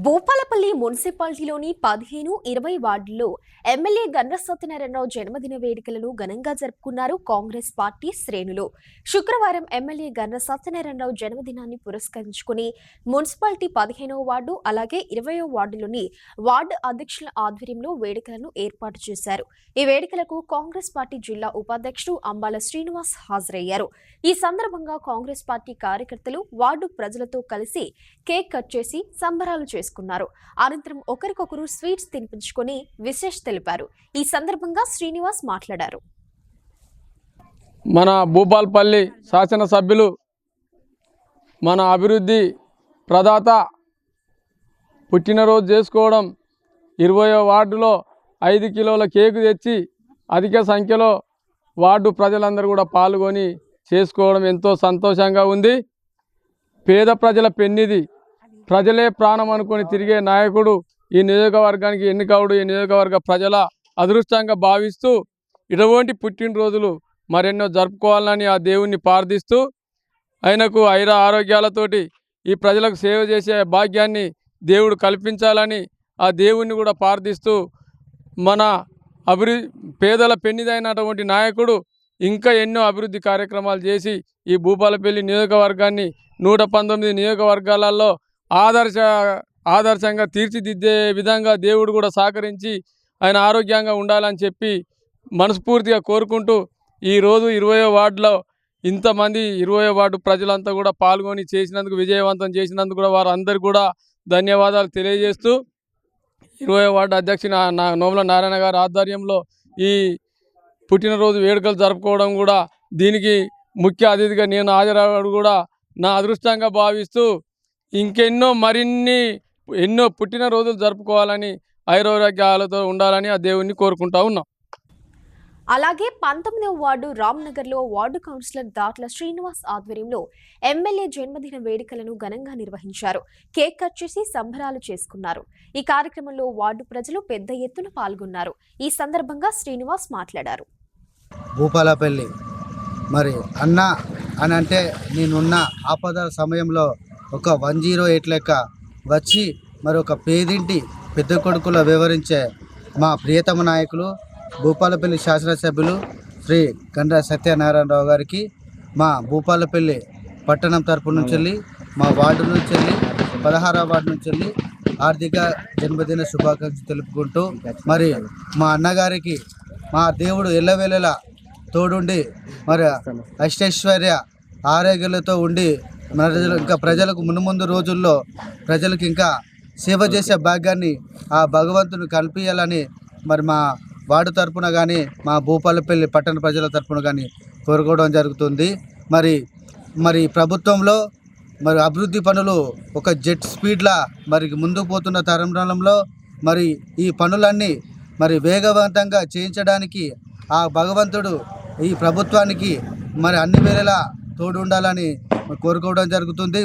భూపాలపల్లి మున్సిపాలిటీలోని 15-20 వార్డుల్లో ఎమ్మెల్యే గండ్ర సత్యనారాయణరావు జన్మదిన వేడుకలను ఘనంగా జరుపుకున్నారు కాంగ్రెస్ పార్టీ శ్రేణులు. శుక్రవారం ఎమ్మెల్యే గండ్ర సత్యనారాయణరావు జన్మదినాన్ని పురస్కరించుకుని మున్సిపాలిటీ 15వ వార్డు అలాగే 20వ వార్డులోని వార్డు అధ్యక్షుల ఆధ్వర్యంలో వేడుకలను ఏర్పాటు చేశారు. ఈ వేడుకలకు కాంగ్రెస్ పార్టీ జిల్లా ఉపాధ్యక్షుడు అంబాల శ్రీనివాస్ హాజరయ్యారు. ఈ సందర్భంగా కాంగ్రెస్ పార్టీ కార్యకర్తలు వార్డు ప్రజలతో కలిసి కేక్ కట్ చేసి సంబరాలు చేసుకున్నారు. అనంతరం ఒకరికొకరు స్వీట్స్ తినిపించుకొని విశేష తెలిపారు. ఈ సందర్భంగా శ్రీనివాస్ మాట్లాడారు. మన భూపాలపల్లి శాసనసభ్యులు మన అభివృద్ధి ప్రదాత పుట్టినరోజు చేసుకోవడం 20వ వార్డులో 5 కిలోల కేకు తెచ్చి అధిక సంఖ్యలో వార్డు ప్రజలందరూ కూడా పాల్గొని చేసుకోవడం ఎంతో సంతోషంగా ఉంది. పేద ప్రజల పెన్నిది, ప్రజలే ప్రాణం అనుకొని తిరిగే నాయకుడు ఈ నియోజకవర్గానికి ఎన్నికవుడు. ఈ నియోజకవర్గ ప్రజల అదృష్టంగా భావిస్తూ ఇటువంటి పుట్టినరోజులు మరెన్నో జరుపుకోవాలని ఆ దేవుణ్ణి ప్రార్థిస్తూ ఆయనకు ఆరోగ్యాలతోటి ఈ ప్రజలకు సేవ చేసే భాగ్యాన్ని దేవుడు కల్పించాలని ఆ దేవుణ్ణి కూడా ప్రార్థిస్తూ మన పేదల పెన్నిదైనటువంటి నాయకుడు ఇంకా ఎన్నో అభివృద్ధి కార్యక్రమాలు చేసి ఈ భూపాలపల్లి నియోజకవర్గాన్ని 119 నియోజకవర్గాలలో ఆదర్శంగా తీర్చిదిద్దే విధంగా దేవుడు కూడా సహకరించి ఆయన ఆరోగ్యంగా ఉండాలని చెప్పి మనస్ఫూర్తిగా కోరుకుంటూ ఈరోజు 20వ వార్డులో ఇంతమంది 20వ వార్డు ప్రజలంతా కూడా పాల్గొని చేసినందుకు, విజయవంతం చేసినందుకు కూడా వారందరికీ కూడా ధన్యవాదాలు తెలియజేస్తూ 20వ వార్డు అధ్యక్షుని నోముల నారాయణ గారి ఆధ్వర్యంలో ఈ పుట్టినరోజు వేడుకలు జరుపుకోవడం కూడా దీనికి ముఖ్య అతిథిగా నేను హాజరవ్వడం కూడా నా అదృష్టంగా భావిస్తూ ఎన్నో పుట్టినరోజులు జరుపుకోవాలని ఆరోగ్యాలతో ఉండాలని ఆ దేవుణ్ణి కోరుకుంటా ఉన్నాం. అలాగే 19వ వార్డు రామ్నగర్లో వార్డు కౌన్సిలర్ దాట్ల శ్రీనివాస్ ఆధ్వర్యంలో ఎమ్మెల్యే జన్మదిన వేడుకలను ఘనంగా నిర్వహించారు. కేక్ కట్ చేసి సంబరాలు చేసుకున్నారు. ఈ కార్యక్రమంలో వార్డు ప్రజలు పెద్ద ఎత్తున పాల్గొన్నారు. ఈ సందర్భంగా శ్రీనివాస్ మాట్లాడారు. భూపాలపల్లి మరి అన్న అని అంటే నేనున్న ఆపద సమయంలో ఒక 108 లెక్క వచ్చి మరి ఒక పేదింటి పెద్ద కొడుకులో వివరించే మా ప్రియతమ నాయకులు భూపాలపల్లి శాసనసభ్యులు శ్రీ గండ్ర సత్యనారాయణరావు గారికి మా భూపాలపల్లి పట్టణం తరపు నుంచి మా వార్డు నుంచి 16వ వార్డు నుంచి ఆర్థిక జన్మదిన శుభాకాంక్షలు తెలుపుకుంటూ మరి మా అన్నగారికి మా దేవుడు ఎల్లవేళలా తోడుండి మరి అష్టైశ్వర్య ఆరోగ్యాలతో ఉండి ఇంకా ప్రజలకు మున్ముందు రోజుల్లో ప్రజలకు ఇంకా సేవ చేసే భాగ్యాన్ని ఆ భగవంతుని కల్పించాలని మరి మా వార్డు తరపున కానీ మా భూపాలపల్లి పట్టణ ప్రజల తరపున కానీ కోరుకోవడం జరుగుతుంది. మరి ప్రభుత్వంలో మరి అభివృద్ధి పనులు ఒక జెట్ స్పీడ్లా మరి ముందుకు పోతున్న తరుణంలో మరి ఈ పనులన్నీ మరి వేగవంతంగా చేయించడానికి ఆ భగవంతుడు ఈ ప్రభుత్వానికి మరి అన్ని వేళలా తోడు ఉండాలని కోరుకోవడం జరుగుతుంది.